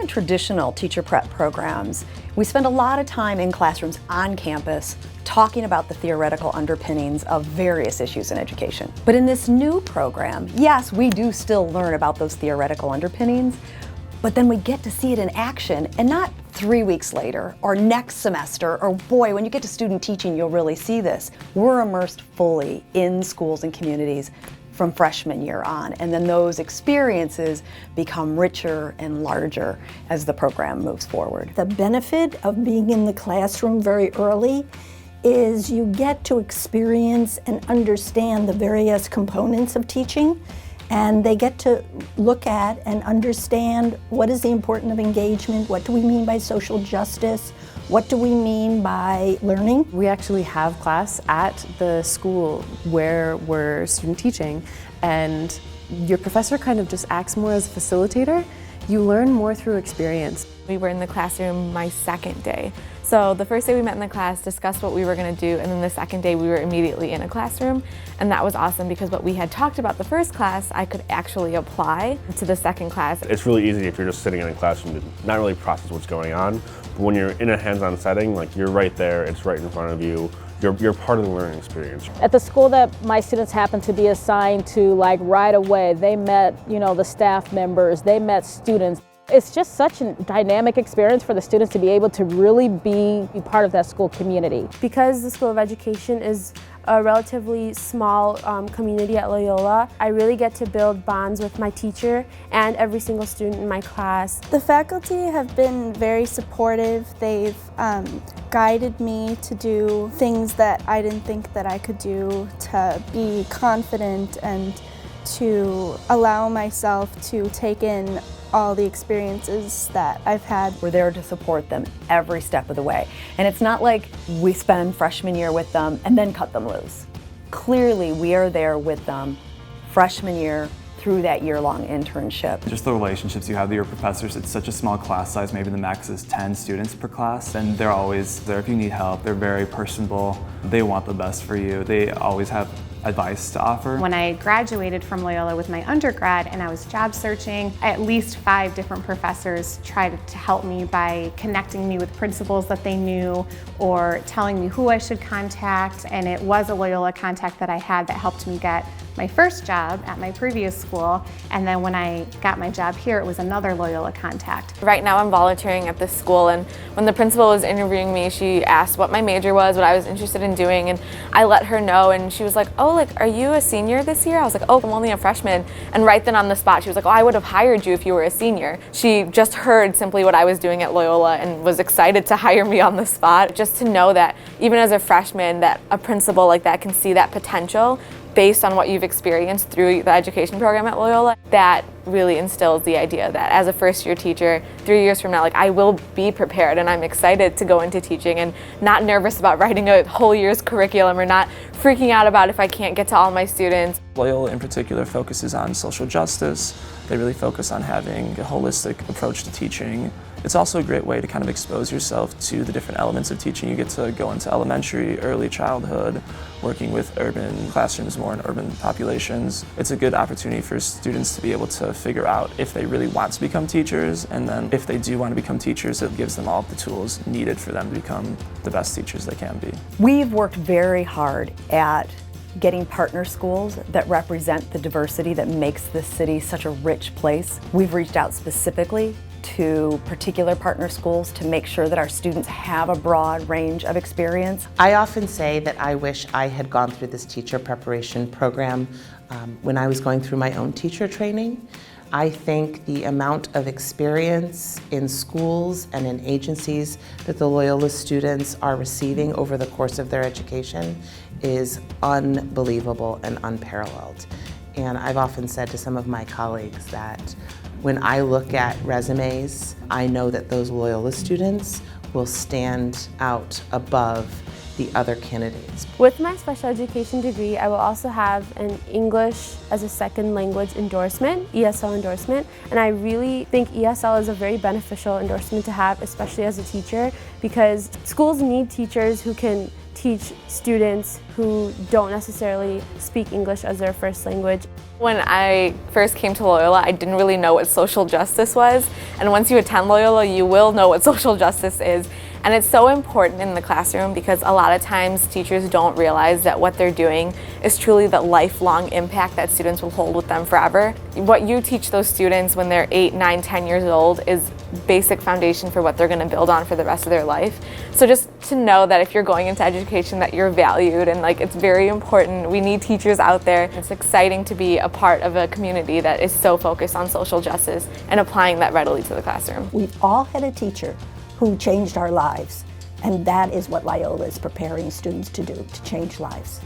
in traditional teacher prep programs, we spend a lot of time in classrooms on campus talking about the theoretical underpinnings of various issues in education. But in this new program, yes, we do still learn about those theoretical underpinnings, but then we get to see it in action, and not 3 weeks later or next semester, or boy, when you get to student teaching, you'll really see this. We're immersed fully in schools and communities from freshman year on, and then those experiences become richer and larger as the program moves forward. The benefit of being in the classroom very early is you get to experience and understand the various components of teaching, and they get to look at and understand what is the importance of engagement, what do we mean by social justice, what do we mean by learning? We actually have class at the school where we're student teaching, and your professor kind of just acts more as a facilitator. You learn more through experience. We were in the classroom my second day. So the first day we met in the class, discussed what we were going to do, and then the second day we were immediately in a classroom. And that was awesome because what we had talked about the first class, I could actually apply to the second class. It's really easy if you're just sitting in a classroom to not really process what's going on. But when you're in a hands-on setting, like you're right there, it's right in front of you. You're part of the learning experience. At the school that my students happened to be assigned to, like right away, they met, the staff members, they met students. It's just such a dynamic experience for the students to be able to really be part of that school community. Because the School of Education is a relatively small community at Loyola, I really get to build bonds with my teacher and every single student in my class. The faculty have been very supportive. They've guided me to do things that I didn't think that I could do, to be confident and to allow myself to take in all the experiences that I've had. We're there to support them every step of the way. And it's not like we spend freshman year with them and then cut them loose. Clearly, we are there with them freshman year through that year-long internship. Just the relationships you have with your professors, it's such a small class size, maybe the max is 10 students per class, and they're always there if you need help. They're very personable. They want the best for you. They always have advice to offer. When I graduated from Loyola with my undergrad and I was job searching, at least 5 different professors tried to help me by connecting me with principals that they knew or telling me who I should contact, and it was a Loyola contact that I had that helped me get my first job at my previous school, and then when I got my job here, it was another Loyola contact. Right now I'm volunteering at this school, and when the principal was interviewing me, she asked what my major was, what I was interested in doing, and I let her know, and she was like, oh, are you a senior this year? I was like, oh, I'm only a freshman. And right then on the spot, she was like, oh, I would have hired you if you were a senior. She just heard simply what I was doing at Loyola and was excited to hire me on the spot. Just to know that even as a freshman, that a principal like that can see that potential based on what you've experienced through the education program at Loyola, that really instills the idea that as a first-year teacher, 3 years from now, I will be prepared, and I'm excited to go into teaching and not nervous about writing a whole year's curriculum or not freaking out about if I can't get to all my students. Loyola in particular focuses on social justice. They really focus on having a holistic approach to teaching. It's also a great way to kind of expose yourself to the different elements of teaching. You get to go into elementary, early childhood, working with urban classrooms, more in urban populations. It's a good opportunity for students to be able to figure out if they really want to become teachers, and then if they do want to become teachers, it gives them all of the tools needed for them to become the best teachers they can be. We've worked very hard at getting partner schools that represent the diversity that makes this city such a rich place. We've reached out specifically to particular partner schools to make sure that our students have a broad range of experience. I often say that I wish I had gone through this teacher preparation program when I was going through my own teacher training. I think the amount of experience in schools and in agencies that the Loyola students are receiving over the course of their education is unbelievable and unparalleled. And I've often said to some of my colleagues that when I look at resumes, I know that those Loyola students will stand out above the other candidates. With my special education degree, I will also have an English as a second language endorsement, ESL endorsement, and I really think ESL is a very beneficial endorsement to have, especially as a teacher, because schools need teachers who can teach students who don't necessarily speak English as their first language. When I first came to Loyola, I didn't really know what social justice was, and once you attend Loyola, you will know what social justice is. And it's so important in the classroom because a lot of times teachers don't realize that what they're doing is truly the lifelong impact that students will hold with them forever. What you teach those students when they're 8, 9, 10 years old is basic foundation for what they're going to build on for the rest of their life. So just to know that if you're going into education that you're valued, and like it's very important. We need teachers out there. It's exciting to be a part of a community that is so focused on social justice and applying that readily to the classroom. We've all had a teacher who changed our lives, and that is what Loyola is preparing students to do, to change lives.